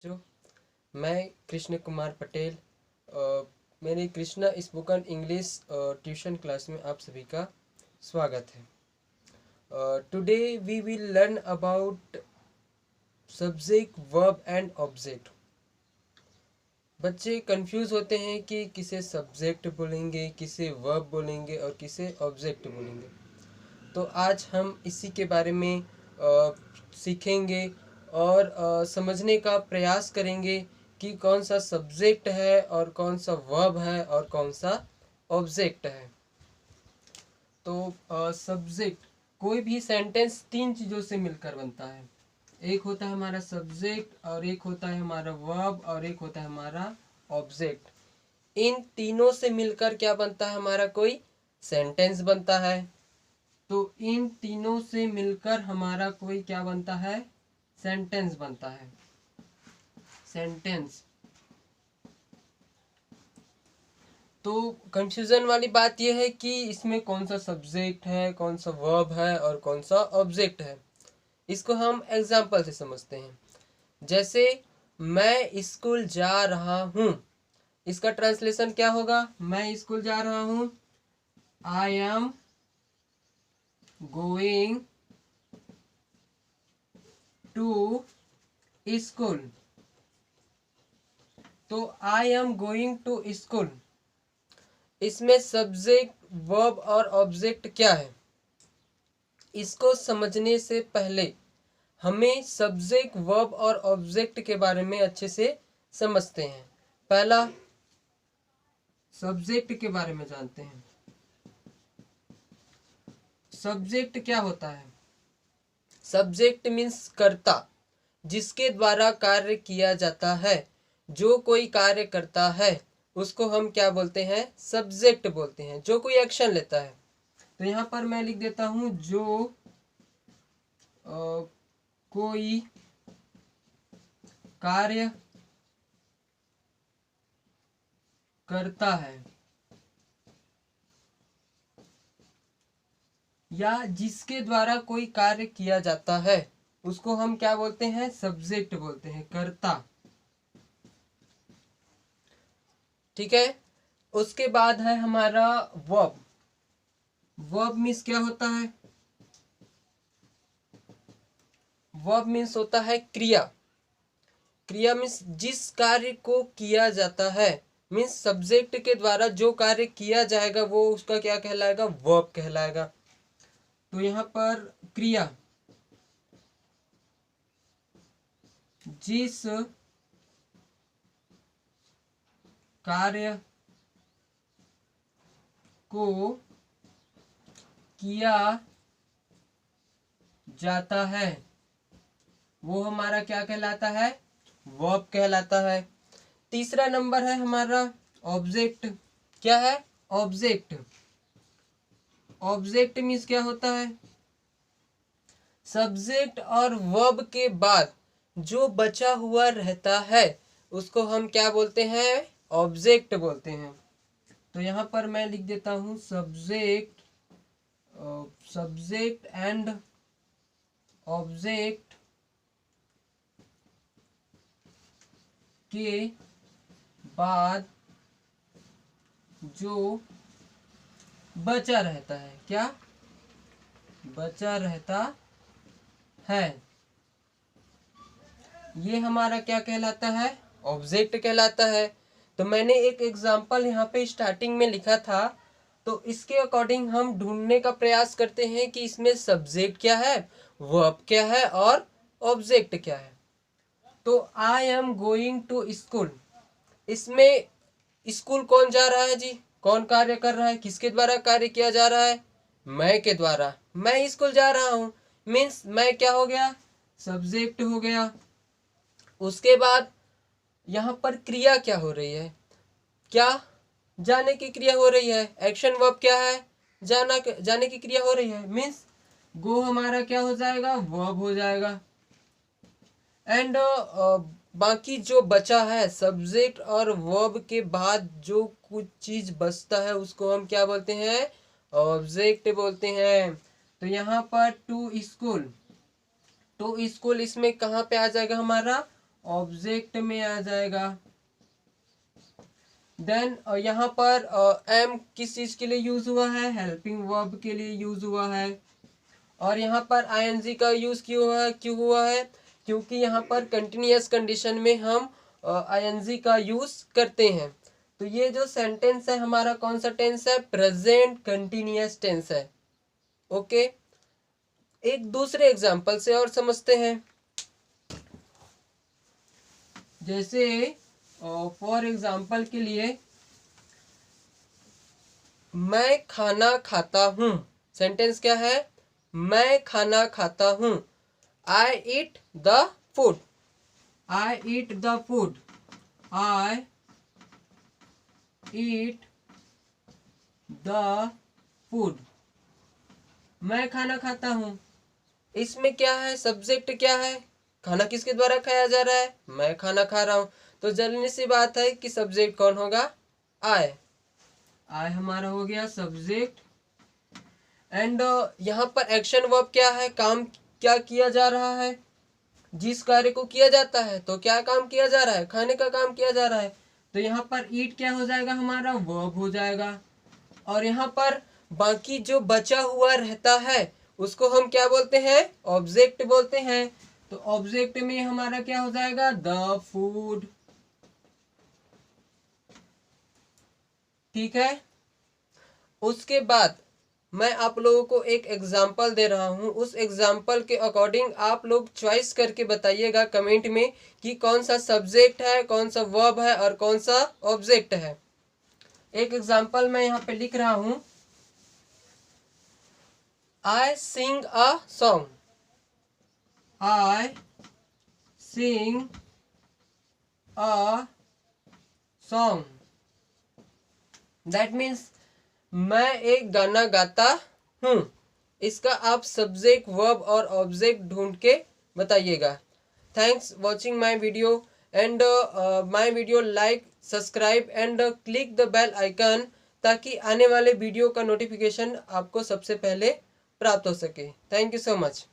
जो मैं कृष्ण कुमार पटेल मेरी Krishna spoken English tuition class में आप सभी का स्वागत है। Today we will learn about subject verb and object. बच्चे कंफ्यूज होते हैं कि किसे सब्जेक्ट बोलेंगे, किसे वर्ब बोलेंगे और किसे ऑब्जेक्ट बोलेंगे। तो आज हम इसी के बारे में सीखेंगे और समझने का प्रयास करेंगे कि कौन सा सब्जेक्ट है और कौन सा वर्ब है और कौन सा ऑब्जेक्ट है। तो सब्जेक्ट, कोई भी सेंटेंस तीन चीज़ों से मिलकर बनता है। एक होता है हमारा सब्जेक्ट और एक होता है हमारा वर्ब और एक होता है हमारा ऑब्जेक्ट। इन तीनों से मिलकर क्या बनता है, हमारा कोई सेंटेंस बनता है। तो इन तीनों से मिलकर हमारा कोई क्या बनता है, सेंटेंस बनता है। सेंटेंस। तो कंफ्यूजन वाली बात यह है कि इसमें कौन सा सब्जेक्ट है, कौन सा वर्ब है और कौन सा ऑब्जेक्ट है। इसको हम एग्जाम्पल से समझते हैं। जैसे मैं स्कूल जा रहा हूँ, इसका ट्रांसलेशन क्या होगा? मैं स्कूल जा रहा हूँ, I am going to school. तो I am going to school, इसमें सब्जेक्ट वर्ब और ऑब्जेक्ट क्या है, इसको समझने से पहले हमें सब्जेक्ट वर्ब और ऑब्जेक्ट के बारे में अच्छे से समझते हैं। पहला सब्जेक्ट के बारे में जानते हैं। सब्जेक्ट क्या होता है? सब्जेक्ट मीन्स कर्ता, जिसके द्वारा कार्य किया जाता है। जो कोई कार्य करता है उसको हम क्या बोलते हैं? सब्जेक्ट बोलते हैं। जो कोई एक्शन लेता है। तो यहाँ पर मैं लिख देता हूं, जो कोई कार्य करता है या जिसके द्वारा कोई कार्य किया जाता है उसको हम क्या बोलते हैं? सब्जेक्ट बोलते हैं, कर्ता। ठीक है। उसके बाद है हमारा वर्ब। वर्ब मीन्स क्या होता है? वर्ब मीन्स होता है क्रिया। क्रिया मीन्स जिस कार्य को किया जाता है, मीन्स सब्जेक्ट के द्वारा जो कार्य किया जाएगा वो उसका क्या कहलाएगा? वर्ब कहलाएगा। तो यहाँ पर क्रिया, जिस कार्य को किया जाता है वो हमारा क्या कहलाता है? वर्ब कहलाता है। तीसरा नंबर है हमारा ऑब्जेक्ट। क्या है? ऑब्जेक्ट। ऑब्जेक्ट मीन्स क्या होता है? सब्जेक्ट और वर्ब के बाद जो बचा हुआ रहता है उसको हम क्या बोलते हैं? ऑब्जेक्ट बोलते हैं। तो यहाँ पर मैं लिख देता हूं सब्जेक्ट, सब्जेक्ट एंड ऑब्जेक्ट के बाद जो बचा रहता है, क्या बचा रहता है, ये हमारा क्या कहलाता है? ऑब्जेक्ट कहलाता है। तो मैंने एक एग्जांपल यहाँ पे स्टार्टिंग में लिखा था, तो इसके अकॉर्डिंग हम ढूंढने का प्रयास करते हैं कि इसमें सब्जेक्ट क्या है, वर्ब क्या है और ऑब्जेक्ट क्या है। तो I am going to school, इसमें स्कूल कौन जा रहा है जी? कौन कार्य कर रहा है? किसके द्वारा कार्य किया जा रहा है? मैं के द्वारा। मैं स्कूल जा रहा हूँ, मीन्स मैं क्या हो गया? सब्जेक्ट हो गया। उसके बाद यहाँ पर क्रिया क्या हो रही है? क्या जाने की क्रिया हो रही है। एक्शन वर्ब क्या है? जाने की क्रिया हो रही है, मीन्स गो हमारा क्या हो जाएगा? वर्ब हो जाएगा। एंड बाकी जो बचा है सब्जेक्ट और वर्ब के बाद जो कुछ चीज बचता है उसको हम क्या बोलते हैं? ऑब्जेक्ट बोलते हैं। तो यहाँ पर टू स्कूल, टू स्कूल इसमें कहाँ पे आ जाएगा हमारा? ऑब्जेक्ट में आ जाएगा। देन यहाँ पर एम किस चीज के लिए यूज हुआ है, हेल्पिंग वर्ब के लिए यूज हुआ है। और यहाँ पर आईएनजी का यूज क्यों हुआ है, क्योंकि यहाँ पर कंटिन्यूअस कंडीशन में हम आईएनजी का यूज करते हैं। तो ये जो सेंटेंस है हमारा कौन सा टेंस है, प्रेजेंट कंटिन्यूअस टेंस है। ओके, एक दूसरे एग्जांपल से और समझते हैं। जैसे फॉर एग्जांपल के लिए, मैं खाना खाता हूं। सेंटेंस क्या है, मैं खाना खाता हूं। I eat the food, I eat the food, I eat the food, मैं खाना खाता हूं। इसमें क्या है, सब्जेक्ट क्या है, खाना किसके द्वारा खाया जा रहा है, मैं खाना खा रहा हूं। तो जल्दी सी बात है कि सब्जेक्ट कौन होगा, आई। आई हमारा हो गया सब्जेक्ट। एंड यहाँ पर एक्शन वर्ब क्या है, काम क्या किया जा रहा है, जिस कार्य को किया जाता है तो क्या काम किया जा रहा है, खाने का काम किया जा रहा है। तो यहाँ पर ईट क्या हो जाएगा, हमारा वर्ब हो जाएगा। और यहाँ पर बाकी जो बचा हुआ रहता है उसको हम क्या बोलते हैं, ऑब्जेक्ट बोलते हैं। तो ऑब्जेक्ट में हमारा क्या हो जाएगा, द फूड। ठीक है, उसके बाद मैं आप लोगों को एक एग्जाम्पल दे रहा हूं। उस एग्जाम्पल के अकॉर्डिंग आप लोग चॉइस करके बताइएगा कमेंट में कि कौन सा सब्जेक्ट है, कौन सा वर्ब है और कौन सा ऑब्जेक्ट है। एक एग्जाम्पल मैं यहाँ पे लिख रहा हूं, I sing a song, I sing a song, that means मैं एक गाना गाता हूँ। इसका आप सब्जेक्ट, वर्ब और ऑब्जेक्ट ढूंढ के बताइएगा। Thanks watching my video and my video, like, subscribe and click the bell icon, ताकि आने वाले वीडियो का नोटिफिकेशन आपको सबसे पहले प्राप्त हो सके। Thank you so much.